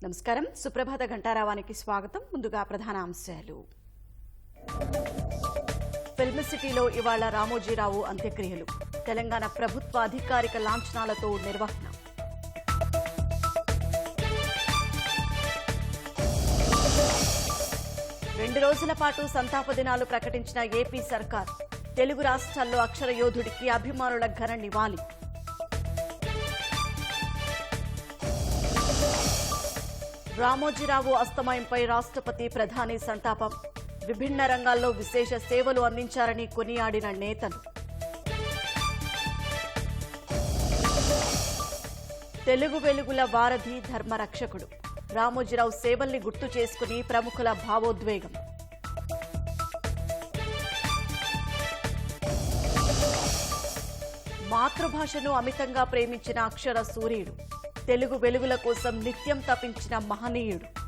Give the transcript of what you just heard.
నమస్కారం. సుప్రభాత ఘంటారావానికి స్వాగతం. ముందుగా ప్రధాన అంశాలు. ఫిల్మ్ సిటీలో ఇవాళ రామోజీరావు అంత్యక్రియలు. తెలంగాణ ప్రభుత్వ అధికారిక లాంఛనాలతో నిర్వహణ. రెండు రోజుల పాటు సంతాప దినాలు ప్రకటించిన ఏపీ సర్కార్. తెలుగు రాష్ట్రాల్లో అక్షర యోధుడికి అభిమానుల ఘన నివాళి. రామోజీరావు అస్తమయంపై రాష్ట్రపతి, ప్రధాని సంతాపం. విభిన్న రంగాల్లో విశేష సేవలు అందించారని కొనియాడిన నేతలు. తెలుగు వెలుగుల వారధి, ధర్మరక్షకుడు. రామోజీరావు సేవల్ని గుర్తు చేసుకుని ప్రముఖుల భావోద్వేగం. మాతృభాషను అమితంగా ప్రేమించిన అక్షర సూర్యుడు. తెలుగు వెలుగుల కోసం నిత్యం తపించిన మహనీయుడు.